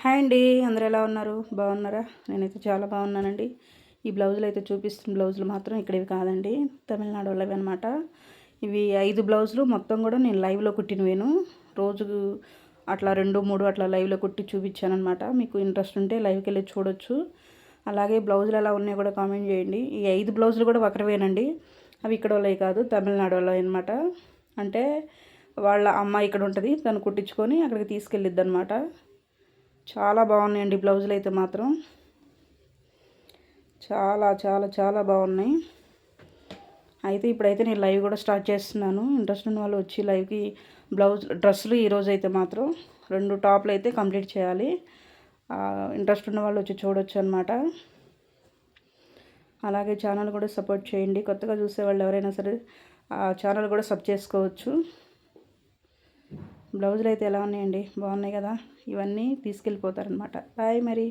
Hi అండి, అందరూ ఎలా ఉన్నారు? బాగున్నారా? నేనైతే చాలా బాగున్నానండి. ఈ బ్లౌజులు అయితే చూపిస్తున్న బ్లౌజులు మాత్రం ఇక్కడివి కాదండి, తమిళనాడు వాళ్ళవి అనమాట. ఇవి 5 బ్లౌజులు మొత్తం కూడా నేను లైవ్లో కుట్టినవేను. రోజుకు అట్లా 2, 3 అట్లా లైవ్లో కుట్టి చూపించానమాట. మీకు ఇంట్రెస్ట్ ఉంటే లైవ్కి వెళ్ళి చూడొచ్చు. అలాగే బ్లౌజులు ఎలా ఉన్నాయో కూడా కామెంట్ చేయండి. ఈ 5 బ్లౌజులు కూడా ఒకరివేనండి. అవి ఇక్కడ వాళ్ళవి కాదు, తమిళనాడు వాళ్ళవి అనమాట. అంటే వాళ్ళ అమ్మ ఇక్కడ ఉంటుంది, తను కుట్టించుకొని అక్కడికి తీసుకెళ్ళిద్ది అనమాట. చాలా బాగున్నాయండి బ్లౌజులు అయితే మాత్రం. చాలా చాలా చాలా బాగున్నాయి. అయితే ఇప్పుడైతే నేను లైవ్ కూడా స్టార్ట్ చేస్తున్నాను. ఇంట్రెస్ట్ ఉన్న వాళ్ళు వచ్చి లైవ్కి డ్రెస్సులు ఈరోజు అయితే మాత్రం 2 టాప్లు అయితే కంప్లీట్ చేయాలి. ఇంట్రెస్ట్ ఉన్న వాళ్ళు వచ్చి చూడొచ్చు అనమాట. అలాగే ఛానల్ కూడా సపోర్ట్ చేయండి. కొత్తగా చూసేవాళ్ళు ఎవరైనా సరే ఆ ఛానల్ కూడా సబ్ చేసుకోవచ్చు. బ్లౌజులు అయితే ఎలా ఉన్నాయండి? బాగున్నాయి కదా? ఇవన్నీ తీసుకెళ్ళిపోతారనమాట. బాయ్ మరి.